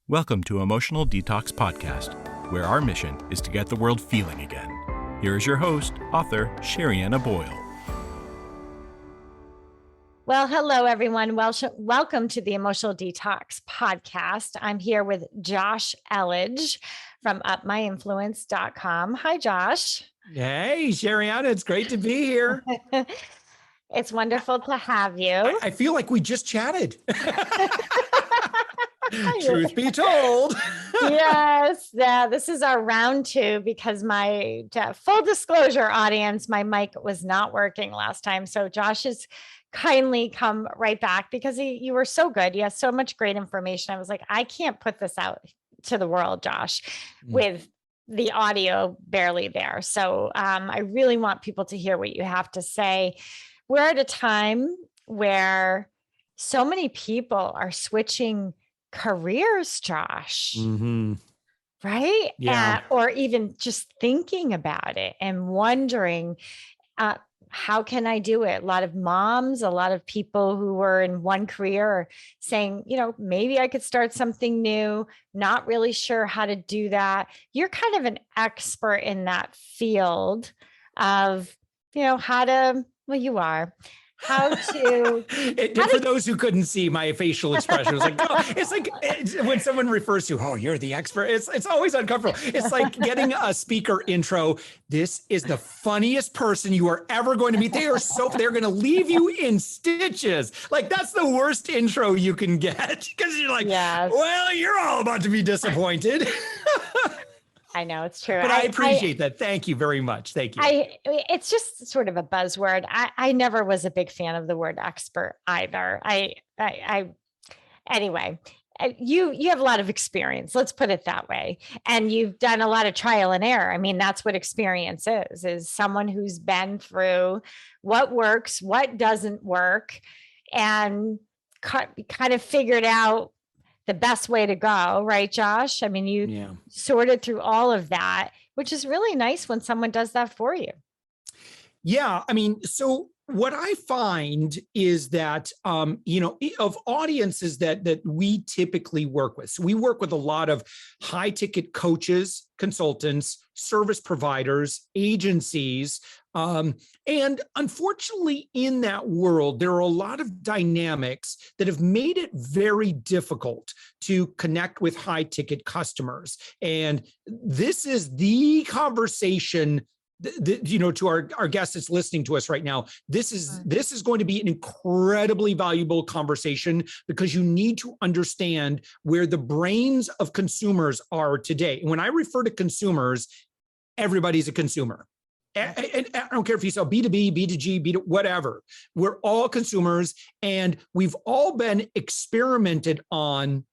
Welcome to Emotional Detox Podcast, where our mission is to get the world feeling again. Here is your host, author Sherry-Anna Boyle. Well, hello, everyone. Welcome to the Emotional Detox Podcast. I'm here with Josh Elledge from upmyinfluence.com. Hi, Josh. Hey, Sherry-Anna, it's great to be here. It's wonderful to have you. I feel like we just chatted. Truth be told. Yes, this is our round two because my full disclosure audience, my mic was not working last time. So Josh has kindly come right back because you were so good. You had so much great information. I was like, I can't put this out to the world, Josh, with the audio barely there. So I really want people to hear what you have to say. We're at a time where so many people are switching careers, Josh, right? Yeah. Or even just thinking about it and wondering, how can I do it? A lot of moms, a lot of people who were in one career are saying, maybe I could start something new, not really sure how to do that. You're kind of an expert in that field of, you are. For those who couldn't see my facial expression, it was like, it's like when someone refers to, you're the expert. It's always uncomfortable. It's like getting a speaker intro. This is the funniest person you are ever going to meet. They're going to leave you in stitches. Like that's the worst intro you can get because you're like, yes. Well, you're all about to be disappointed. I know it's true. But I appreciate that. Thank you very much. Thank you. It's just sort of a buzzword. I never was a big fan of the word expert either. Anyway, you have a lot of experience. Let's put it that way. And you've done a lot of trial and error. I mean, that's what experience is someone who's been through what works, what doesn't work, and kind of figured out the best way to go, right, Josh? I mean, you sorted through all of that, which is really nice when someone does that for you. Yeah. I mean, so what I find is that, of audiences that we typically work with. So we work with a lot of high ticket coaches, consultants, service providers, agencies. And unfortunately, in that world, there are a lot of dynamics that have made it very difficult to connect with high ticket customers. And this is the conversation to our guest that's listening to us right now, this is going to be an incredibly valuable conversation because you need to understand where the brains of consumers are today. And when I refer to consumers, everybody's a consumer. And I don't care if you sell B2B, B2G, B2 whatever. We're all consumers, and we've all been experimented on,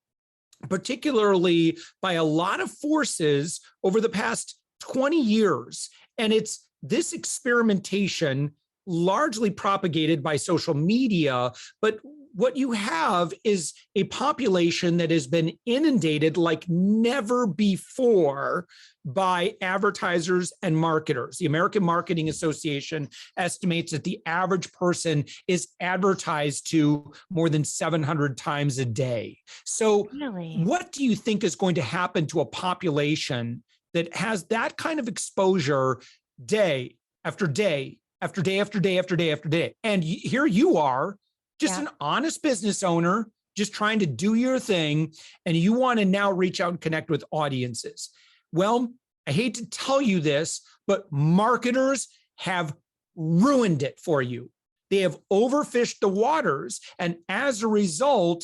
particularly by a lot of forces over the past 20 years. And it's this experimentation largely propagated by social media, but what you have is a population that has been inundated like never before by advertisers and marketers. The American Marketing Association estimates that the average person is advertised to more than 700 times a day. So What do you think is going to happen to a population that has that kind of exposure day after day after day after day after day after day? And here you are, just an honest business owner, just trying to do your thing, and you want to now reach out and connect with audiences. Well, I hate to tell you this, but marketers have ruined it for you. They have overfished the waters, and as a result,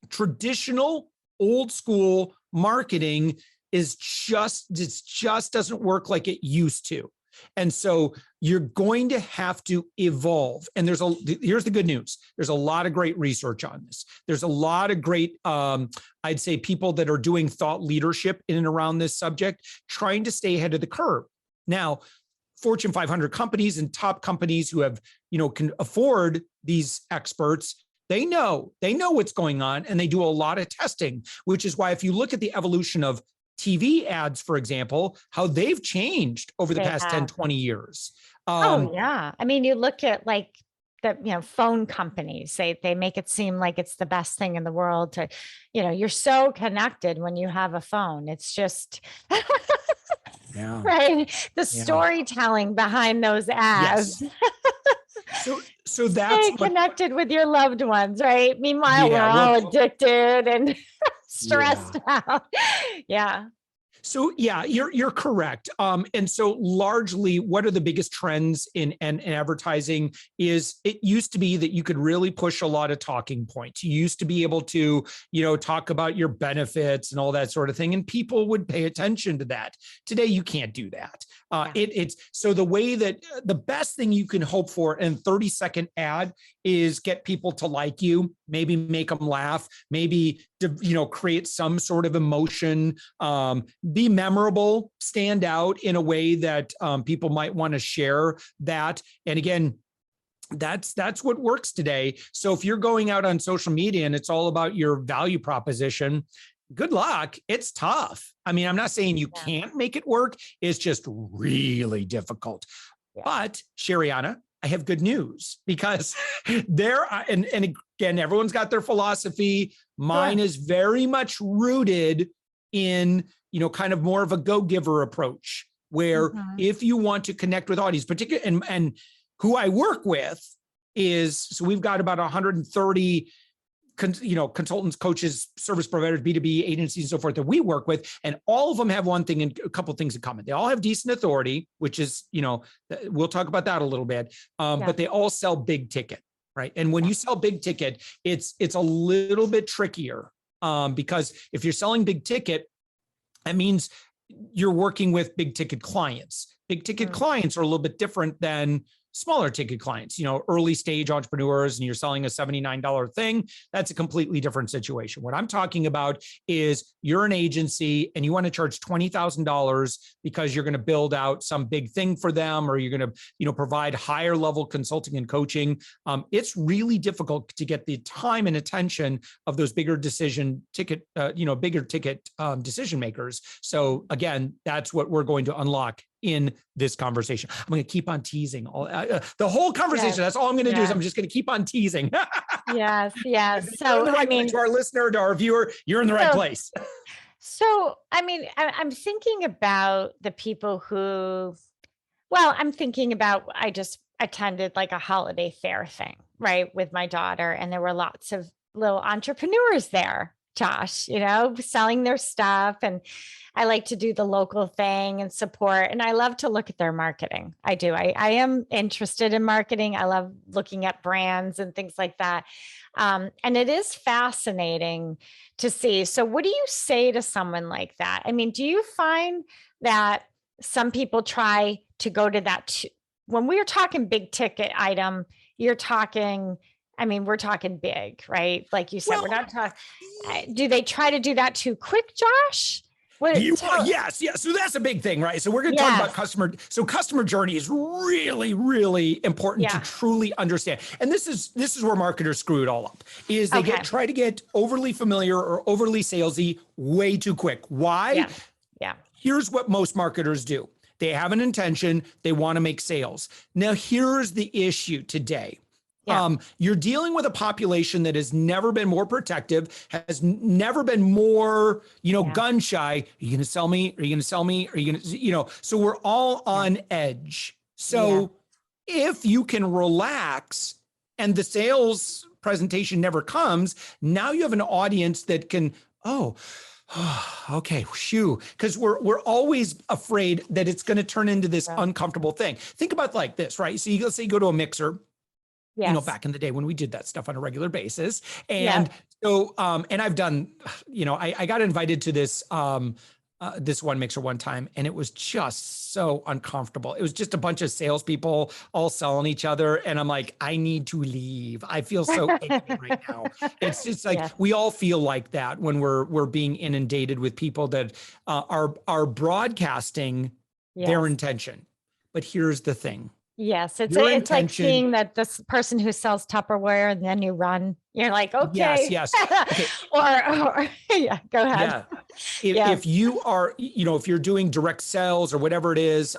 traditional old school marketing just doesn't work like it used to. And so you're going to have to evolve. And here's the good news. There's a lot of great research on this. There's a lot of great, I'd say, people that are doing thought leadership in and around this subject, trying to stay ahead of the curve. Now, Fortune 500 companies and top companies who have, can afford these experts, they know what's going on, and they do a lot of testing, which is why if you look at the evolution of TV ads, for example, how they've changed over the past 10, 20 years. I mean, you look at like phone companies, they make it seem like it's the best thing in the world to, you're so connected when you have a phone. It's just Yeah. right. The Yeah. storytelling behind those ads. Yes. So that's Stay connected with your loved ones, right? Meanwhile, we're Yeah, all well, addicted and yeah. stressed out. Yeah. So yeah, you're correct. And so largely, what are the biggest trends in advertising? Is it used to be that you could really push a lot of talking points. You used to be able to, talk about your benefits and all that sort of thing, and people would pay attention to that. Today, you can't do that. It's so the way that the best thing you can hope for in 30-second ad is get people to like you, maybe make them laugh, maybe create some sort of emotion, be memorable, stand out in a way that people might want to share that. And again, that's what works today. So if you're going out on social media and it's all about your value proposition, good luck. It's tough. I mean, I'm not saying you can't make it work. It's just really difficult. Yeah. But Sherianna, I have good news, because and again, everyone's got their philosophy. Mine is very much rooted in, kind of more of a go-giver approach, where if you want to connect with audience, particularly, and who I work with so we've got about 130 consultants, coaches, service providers, B2B agencies, and so forth that we work with. And all of them have one thing and a couple of things in common. They all have decent authority, which is, we'll talk about that a little bit, but they all sell big ticket, right? And when you sell big ticket, it's a little bit trickier, because if you're selling big ticket, that means you're working with big ticket clients. Big ticket clients are a little bit different than smaller ticket clients, early stage entrepreneurs, and you're selling a $79 thing. That's a completely different situation. What I'm talking about is you're an agency and you want to charge $20,000 because you're going to build out some big thing for them, or you're going to, provide higher level consulting and coaching. It's really difficult to get the time and attention of those bigger decision ticket, bigger ticket decision makers. So again, that's what we're going to unlock in this conversation. I'm going to keep on teasing the whole conversation. Yes. That's all I'm going to do is I'm just going to keep on teasing. Yes. So to our listener, to our viewer, you're in the right place. So, I'm thinking about the people who, I'm thinking about, I just attended like a holiday fair thing, right, with my daughter, and there were lots of little entrepreneurs there, Josh, selling their stuff. And I like to do the local thing and support. And I love to look at their marketing. I do. I am interested in marketing. I love looking at brands and things like that. And it is fascinating to see. So what do you say to someone like that? I mean, do you find that some people try to go to that when we're talking big ticket item, we're talking big, right? Like you said, we're not talking, do they try to do that too quick, Josh? Yes. So that's a big thing, right? So we're going to talk about customer. So customer journey is really, really important to truly understand. And this is where marketers screw it all up. Is they try to get overly familiar or overly salesy way too quick. Why? Yeah. Here's what most marketers do. They have an intention. They want to make sales. Now, here's the issue today. You're dealing with a population that has never been more protective, has never been more, gun shy. Are you going to sell me? Are you going to sell me? Are you going to, so we're all on edge. So if you can relax and the sales presentation never comes, now you have an audience that can, okay, shoo, because we're always afraid that it's going to turn into this uncomfortable thing. Think about like this, right? So let's say you go to a mixer. Yes. Back in the day when we did that stuff on a regular basis. And so, and I've done, I got invited to this, this one mixer one time, and it was just so uncomfortable. It was just a bunch of salespeople all selling each other. And I'm like, I need to leave. I feel so icky right now. It's just like, we all feel like that when we're being inundated with people that are broadcasting their intention. But here's the thing. Yes, it's like seeing that this person who sells Tupperware, and then you run. You're like, okay. Yes. Okay. or go ahead. Yeah. If you are, if you're doing direct sales or whatever it is,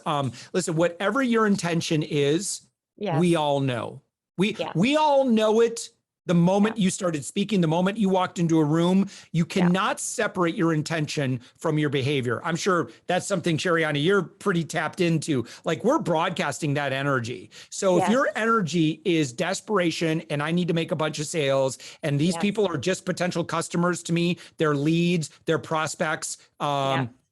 listen, whatever your intention is, we all know. We all know it. The moment you started speaking, the moment you walked into a room, you cannot separate your intention from your behavior. I'm sure that's something, Sherianna, you're pretty tapped into. Like, we're broadcasting that energy. So if your energy is desperation and I need to make a bunch of sales and these people are just potential customers to me, they're leads, they're prospects.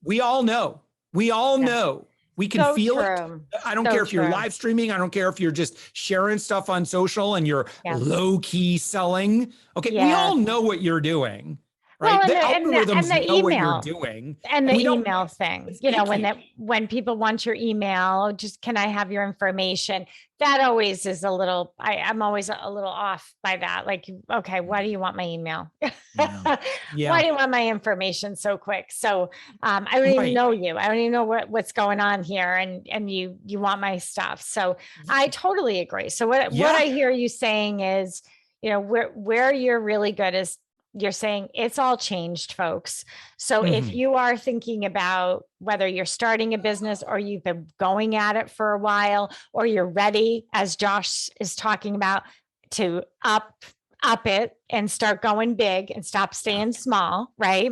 We all know. We all know. We can feel it. I don't care if you're live streaming. I don't care if you're just sharing stuff on social and you're low key selling. Okay. We all know what you're doing, right? Well, the algorithms know what you're doing. And the email thing, when people want your email, just, can I have your information? That always is a little, I'm always a little off by that. Like, okay, why do you want my email? Why do you want my information so quick? So I don't even know you. I don't even know what's going on here. And you want my stuff. So I totally agree. So what I hear you saying is, where you're really good is, you're saying it's all changed, folks. So if you are thinking about whether you're starting a business or you've been going at it for a while, or you're ready, as Josh is talking about, to up it and start going big and stop staying small, right?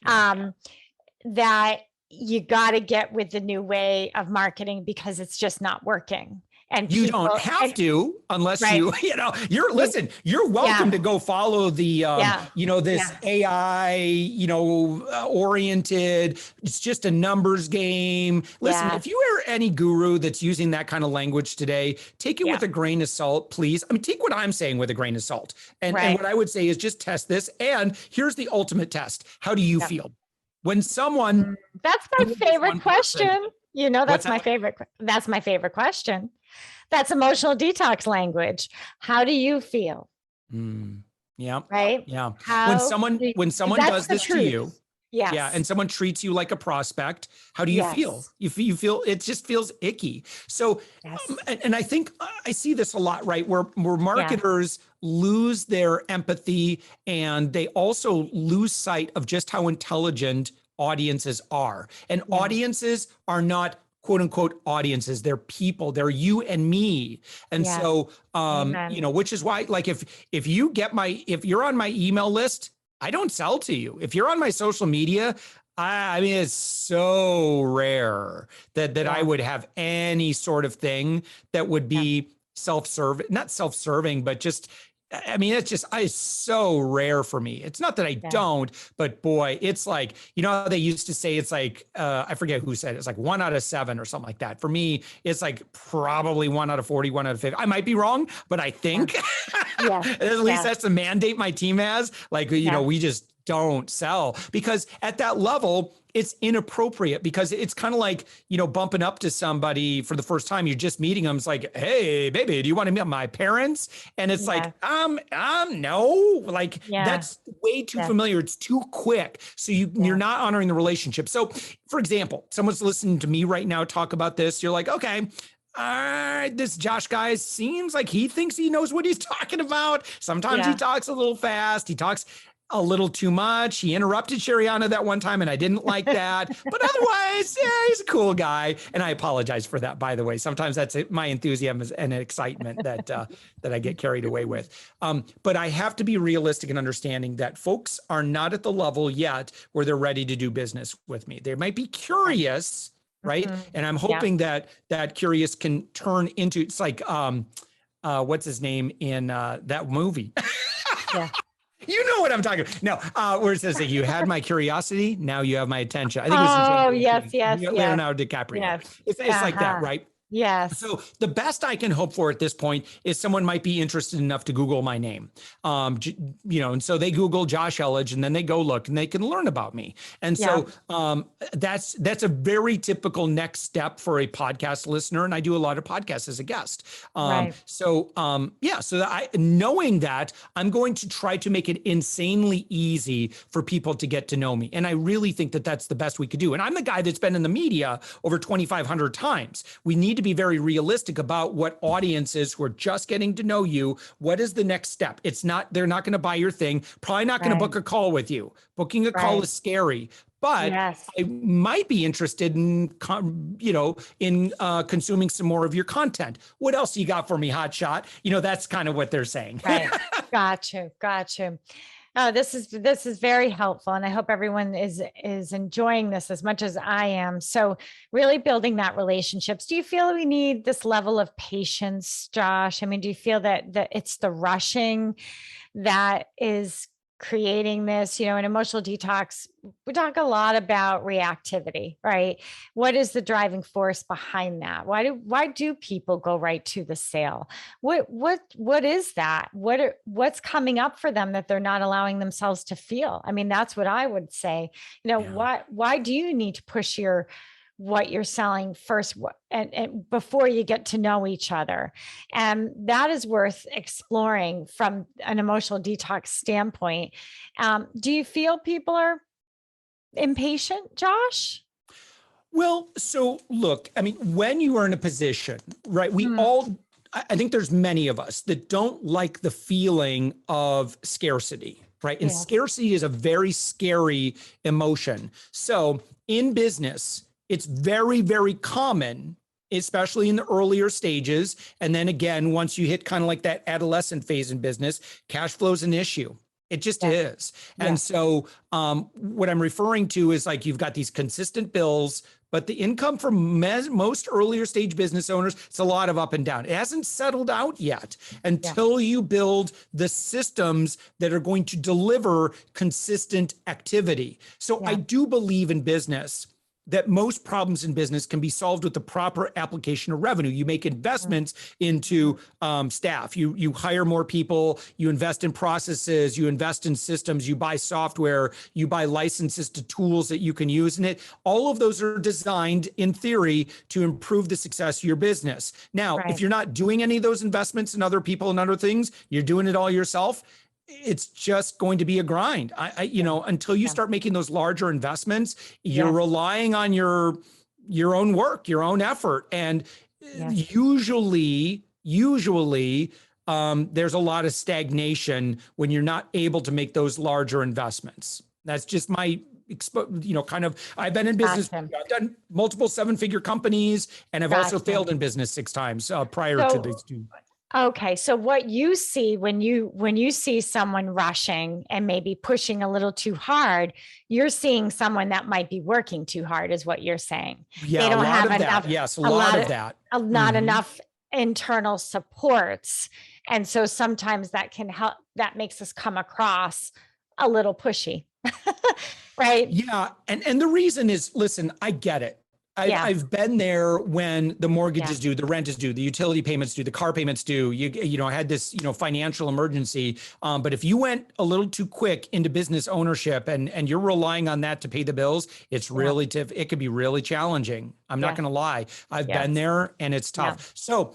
That you got to get with the new way of marketing, because it's just not working. And you don't have to, unless you're welcome to go follow the, this AI, oriented, it's just a numbers game. Listen, if you are any guru that's using that kind of language today, take it with a grain of salt, please. I mean, take what I'm saying with a grain of salt. And what I would say is just test this. And here's the ultimate test. How do you feel when someone? That's my favorite question. That's my favorite question. That's emotional detox language. How do you feel? Yeah. Right. Yeah. When someone does this to you, and someone treats you like a prospect, how do you feel? You feel it just feels icky. So, and I think I see this a lot, right? Where marketers lose their empathy, and they also lose sight of just how intelligent audiences are. And audiences are not quote unquote audiences. They're people. They're you and me. And so, which is why, like, if you're on my email list, I don't sell to you. If you're on my social media, I mean, it's so rare that I would have any sort of thing that would be not self-serving, but just, I mean, it's so rare for me. It's not that I don't, but boy, it's like, they used to say, it's like, I forget who said it. It's like 1 out of 7 or something like that. For me, it's like probably 1 out of 40, 1 out of 50. I might be wrong, but I think at least that's the mandate my team has. Like, we just don't sell, because at that level, it's inappropriate, because it's kind of like, bumping up to somebody for the first time. You're just meeting them. It's like, hey, baby, do you want to meet my parents? And it's like, no, like that's way too familiar. It's too quick. So you're not honoring the relationship. So for example, someone's listening to me right now talk about this. You're like, okay, all right, this Josh guy seems like he thinks he knows what he's talking about. Sometimes he talks a little fast. He talks a little too much. He interrupted Sherianna that one time, and I didn't like that. But otherwise, he's a cool guy. And I apologize for that, by the way. Sometimes that's my enthusiasm and excitement that I get carried away with. But I have to be realistic in understanding that folks are not at the level yet where they're ready to do business with me. They might be curious, right? And I'm hoping that curious can turn into, it's like, what's his name in that movie? You know what I'm talking about. No, where it says that you had my curiosity, now you have my attention. I think it was in Leonardo DiCaprio. Yes. It's like that, right? Yes. So the best I can hope for at this point is someone might be interested enough to Google my name. And so they Google Josh Elledge, and then they go look and they can learn about me. And so that's a very typical next step for a podcast listener. And I do a lot of podcasts as a guest. So knowing that, I'm going to try to make it insanely easy for people to get to know me. And I really think that that's the best we could do. And I'm the guy that's been in the media over 2,500 times. We need to be very realistic about what audiences who are just getting to know you, what is the next step? They're not going to buy your thing, probably not going to book a call with you. Booking a call is scary, but I might be interested in, consuming some more of your content. What else you got for me, hotshot? That's kind of what they're saying. Right. Got you. Oh, this is very helpful. And I hope everyone is enjoying this as much as I am. So really building that relationships. Do you feel we need this level of patience, Josh? I mean, do you feel that it's the rushing that is creating this, in emotional detox, we talk a lot about reactivity, right? What is the driving force behind that? Why do people go right to the sale? What is that? What's coming up for them that they're not allowing themselves to feel? I mean, that's what I would say. Why do you need to push what you're selling first and before you get to know each other? And that is worth exploring from an emotional detox standpoint. Do you feel people are impatient, Josh? Well, so look, I mean, when you are in a position, right, I think there's many of us that don't like the feeling of scarcity, right? And scarcity is a very scary emotion. So in business, it's very, very common, especially in the earlier stages. And then again, once you hit kind of like that adolescent phase in business, cash flow is an issue. It just is. And so what I'm referring to is like you've got these consistent bills, but the income for most earlier stage business owners, it's a lot of up and down. It hasn't settled out yet until you build the systems that are going to deliver consistent activity. So I do believe in business that most problems in business can be solved with the proper application of revenue. You make investments into staff, you hire more people, you invest in processes, you invest in systems, you buy software, you buy licenses to tools that you can use in it. All of those are designed in theory to improve the success of your business. Now, if you're not doing any of those investments in other people and other things, you're doing it all yourself, it's just going to be a grind. Until you start making those larger investments, you're relying on your own work, your own effort. And usually there's a lot of stagnation when you're not able to make those larger investments. That's just my I've been in business. I've done multiple 7-figure companies, and I've also failed in business 6 times prior to these two. Okay. So what you see when you see someone rushing and maybe pushing a little too hard, you're seeing someone that might be working too hard is what you're saying. Yeah, they don't have enough, that. Yes, a lot of that. Not enough internal supports. And so sometimes that can help, that makes us come across a little pushy. Right. Yeah. And the reason is, listen, I get it. I've been there when the mortgage is due, the rent is due, the utility payments due, the car payments due. I had this, financial emergency. But if you went a little too quick into business ownership and you're relying on that to pay the bills, it's really it could be really challenging. I'm not going to lie. I've been there and it's tough. So,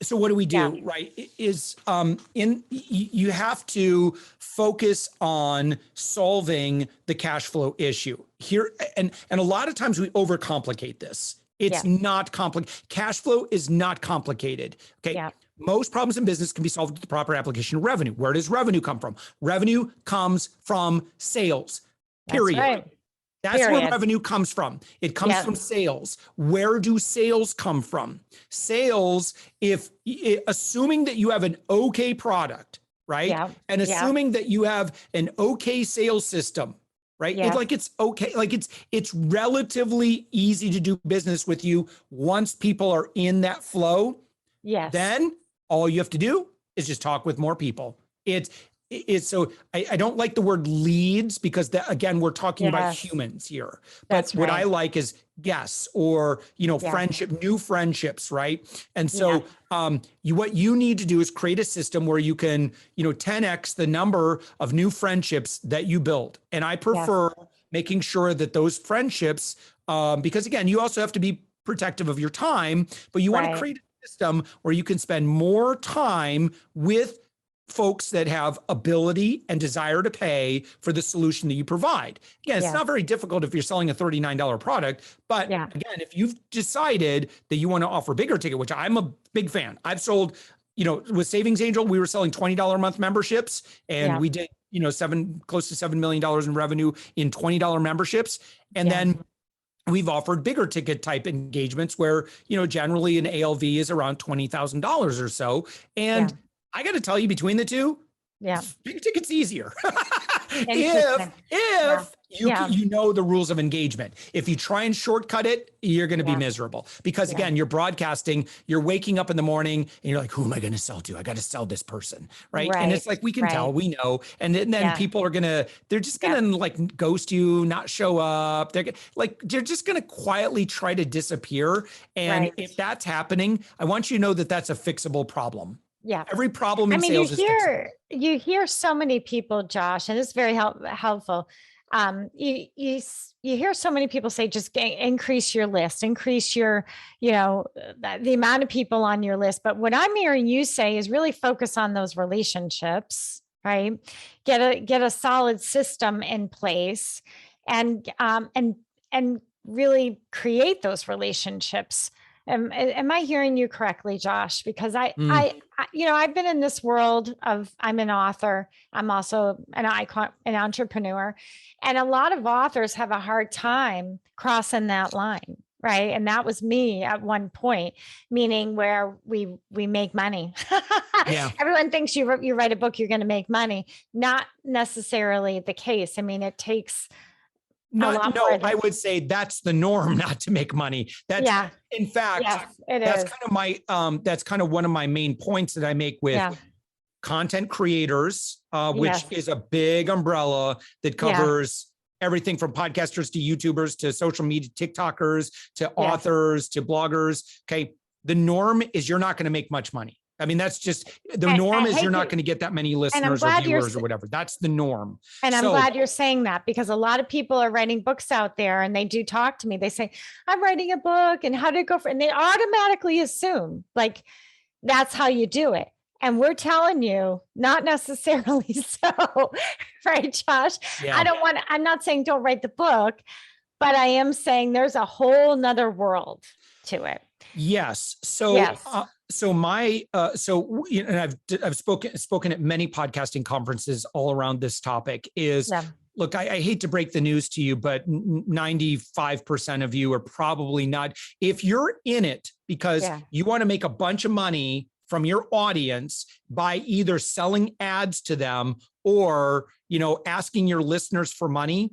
so what do we do? Right? You have to focus on solving the cash flow issue here. And a lot of times we overcomplicate this. It's not complicated. Cash flow is not complicated. Okay. Yeah. Most problems in business can be solved with the proper application of revenue. Where does revenue come from? Revenue comes from sales, period. That's where revenue comes from. It comes from sales. Where do sales come from? Sales, assuming that you have an okay product, right? Yeah. And assuming that you have an okay sales system, right? Yeah. It's okay. It's relatively easy to do business with you once people are in that flow. Yes. Then all you have to do is just talk with more people. So I don't like the word leads because again, we're talking about humans here, but what I like is guests or, friendship, new friendships. Right. And so, what you need to do is create a system where you can, 10X the number of new friendships that you build. And I prefer making sure that those friendships, because again, you also have to be protective of your time, but you want to create a system where you can spend more time with folks that have ability and desire to pay for the solution that you provide. Again, it's not very difficult if you're selling a $39 product, but again, if you've decided that you want to offer bigger ticket, which I'm a big fan, I've sold, with Savings Angel, we were selling $20 a month memberships, and we did, close to $7 million in revenue in $20 memberships. And then we've offered bigger ticket type engagements where, generally an ALV is around $20,000 or so. And I got to tell you, between the two, big ticket's easier. if you know the rules of engagement. If you try and shortcut it, you're going to be miserable, because again, you're broadcasting, you're waking up in the morning and you're like, who am I going to sell to? I got to sell this person. Right. And it's like, we can tell, we know. And then people are they're just going to like ghost you, not show up. They're just going to quietly try to disappear. And if that's happening, I want you to know that that's a fixable problem. Yeah. Every problem in sales is fixable. You hear so many people, Josh, and it's very helpful. You hear so many people say, just increase your list, increase your, the amount of people on your list. But what I'm hearing you say is really focus on those relationships, right? Get a solid system in place, and really create those relationships. Am I hearing you correctly, Josh? Because I've been in this world of, I'm an author. I'm also an entrepreneur, and a lot of authors have a hard time crossing that line. Right. And that was me at one point, meaning where we make money. Everyone thinks you write a book, you're going to make money. Not necessarily the case. I mean, it takes I would say that's the norm, not to make money. In fact, that's kind of one of my main points that I make with content creators, which is a big umbrella that covers everything from podcasters to YouTubers to social media, TikTokers to authors to bloggers. Okay. The norm is you're not going to make much money. I mean, that's just the norm is you're not going to get that many listeners or viewers or whatever. That's the norm. And I'm glad you're saying that, because a lot of people are writing books out there, and they do talk to me. They say, I'm writing a book, and how did it go and they automatically assume like that's how you do it. And we're telling you, not necessarily so, right, Josh? I'm not saying don't write the book, but I am saying there's a whole nother world to it. Yes. So, and I've spoken at many podcasting conferences all around this topic is, look, I hate to break the news to you, but 95% of you are probably not. If you're in it because you want to make a bunch of money from your audience by either selling ads to them or, asking your listeners for money,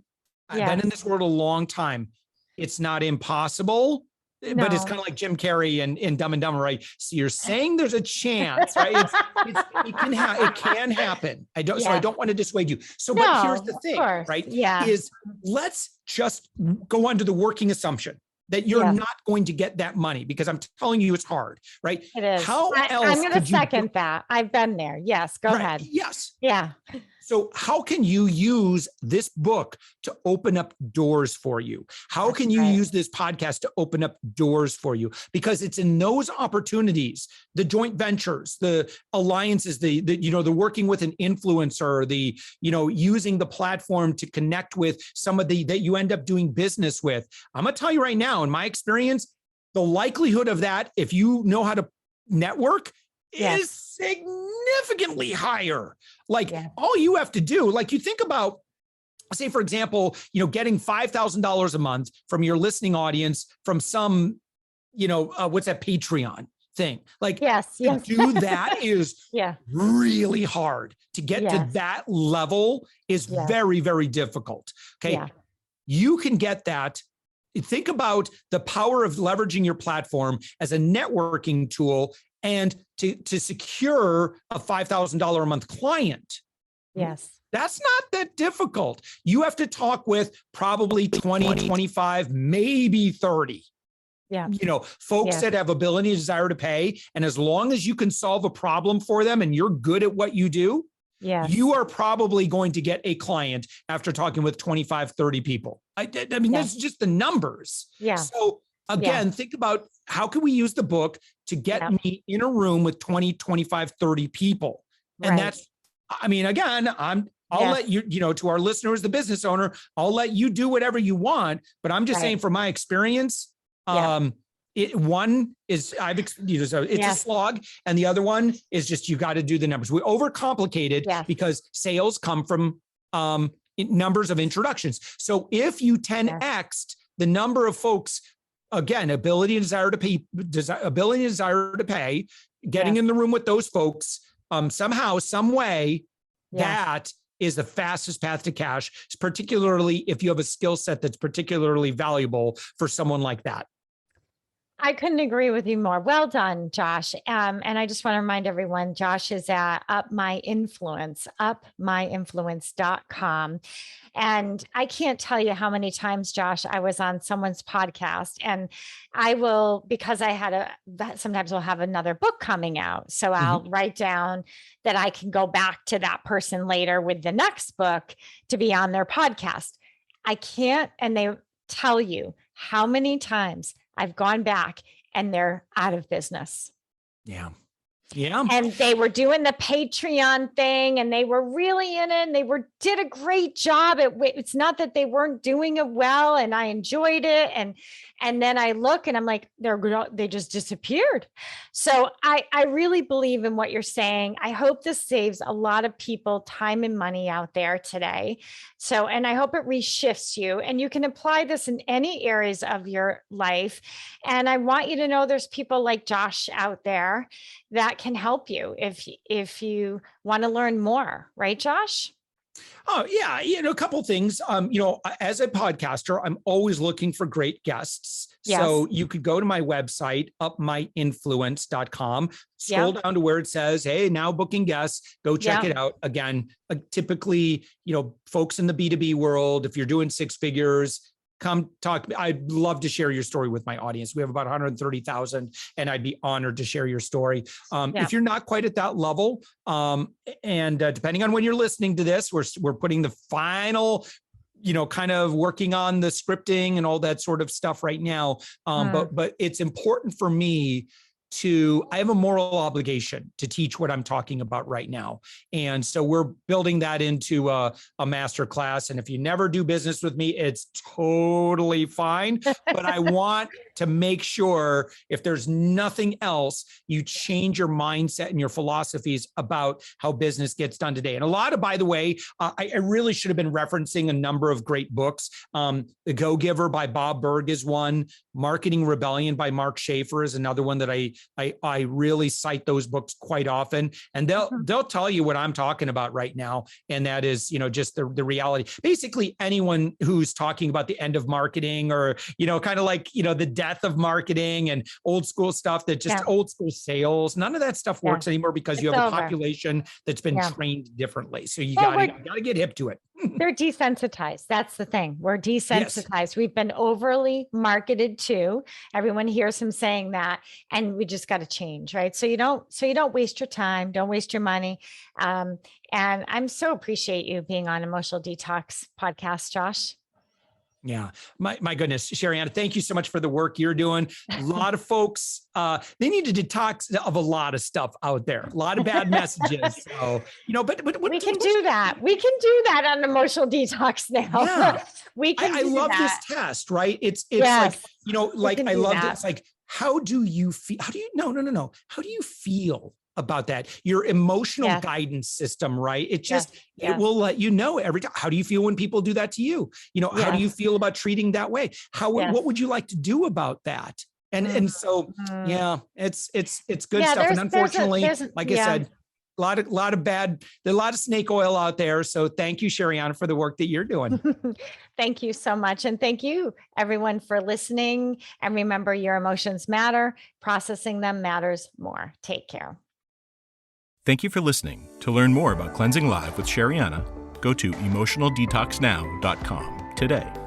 I've been in this world a long time. It's not impossible. But it's kind of like Jim Carrey in Dumb and Dumber, right? So you're saying there's a chance, right? It can happen. I don't want to dissuade you. But here's the thing, right? Is let's just go under the working assumption that you're not going to get that money, because I'm telling you it's hard, right? It is. How else? I'm going to second that. I've been there. Yes, go ahead. Yes. Yeah. So how can you use this book to open up doors for you? How can you use this podcast to open up doors for you? Because it's in those opportunities, the joint ventures, the alliances, the working with an influencer, the, using the platform to connect with somebody that you end up doing business with. I'm going to tell you right now, in my experience, the likelihood of that, if you know how to network, is significantly higher. All you have to do, you think about, say, for example, getting $5,000 a month from your listening audience from some, what's that Patreon thing? To do that is really hard. To get to that level is very, very difficult. Okay. You can get that. Think about the power of leveraging your platform as a networking tool and to secure a $5,000 a month client. Yes. That's not that difficult. You have to talk with probably 20, 25, maybe 30. Folks that have ability and desire to pay. And as long as you can solve a problem for them and you're good at what you do, you are probably going to get a client after talking with 25, 30 people. I mean, that's just the numbers. So again, think about how can we use the book to get me in a room with 20, 25, 30 people? And Right. that's, I mean, again, I'll let you, to our listeners, the business owner, I'll let you do whatever you want, but I'm just saying from my experience, one is so it's a slog, and the other one is just, you got to do the numbers. We overcomplicate it because sales come from numbers of introductions. So if you 10x'd the number of folks, again, ability and desire to pay, getting in the room with those folks, somehow, some way, that is the fastest path to cash, particularly if you have a skill set that's particularly valuable for someone like that. I couldn't agree with you more. Well done, Josh. And I just want to remind everyone, Josh is at upmyinfluence.com. And I can't tell you how many times, Josh, I was on someone's podcast, and I will, because sometimes we'll have another book coming out. So I'll write down that I can go back to that person later with the next book to be on their podcast. I can't, and they tell you how many times I've gone back and they're out of business. Yeah. And they were doing the Patreon thing, and they were really in it, and they did a great job. It's not that they weren't doing it well, and I enjoyed it. And then I look and I'm like, they just disappeared. So I really believe in what you're saying. I hope this saves a lot of people time and money out there today. So, and I hope it reshifts you, and you can apply this in any areas of your life. And I want you to know there's people like Josh out there that can help you if you want to learn more, right, Josh? Oh yeah. A couple of things. As a podcaster, I'm always looking for great guests. Yes. So you could go to my website, upmyinfluence.com, scroll down to where it says, hey, now booking guests, go check it out. Again, typically, folks in the B2B world, if you're doing six figures, come talk. I'd love to share your story with my audience. We have about 130,000, and I'd be honored to share your story. If you're not quite at that level, and depending on when you're listening to this, we're putting the final, kind of working on the scripting and all that sort of stuff right now. But it's important for me I have a moral obligation to teach what I'm talking about right now. And so we're building that into a masterclass. And if you never do business with me, it's totally fine. But I want to make sure, if there's nothing else, you change your mindset and your philosophies about how business gets done today. And a lot of, by the way, I really should have been referencing a number of great books. The Go-Giver by Bob Burg is one. Marketing Rebellion by Mark Schaefer is another one that I really cite those books quite often, and they'll tell you what I'm talking about right now. And that is, just the reality. Basically, anyone who's talking about the end of marketing, or, kind of like, the death of marketing and old school stuff, that just old school sales, none of that stuff works anymore, because you have a population that's been trained differently. So you gotta get hip to it. They're desensitized. That's the thing. We're desensitized. Yes. We've been overly marketed to. Everyone hears him saying that, and we just got to change, right? So you don't waste your time, don't waste your money. And I'm so appreciate you being on Emotional Detox podcast, Josh. Yeah, my goodness, Sherry-Ann, thank you so much for the work you're doing. A lot of folks, they need to detox of a lot of stuff out there, a lot of bad messages. So, but we can do that. We can do that on Emotional Detox now. Yeah. We can. I love this test, right? It's like, I love it. It's like, how do you feel? How do you feel about that? Your emotional guidance system, right? It just, it will let you know every time. How do you feel when people do that to you? How do you feel about treating that way? What would you like to do about that? And so, it's good stuff. And unfortunately, like I said, a lot of snake oil out there. So thank you, Sherry-Ann, for the work that you're doing. Thank you so much. And thank you, everyone, for listening. And remember, your emotions matter. Processing them matters more. Take care. Thank you for listening. To learn more about Cleansing Live with Sherry-Ann, go to emotionaldetoxnow.com today.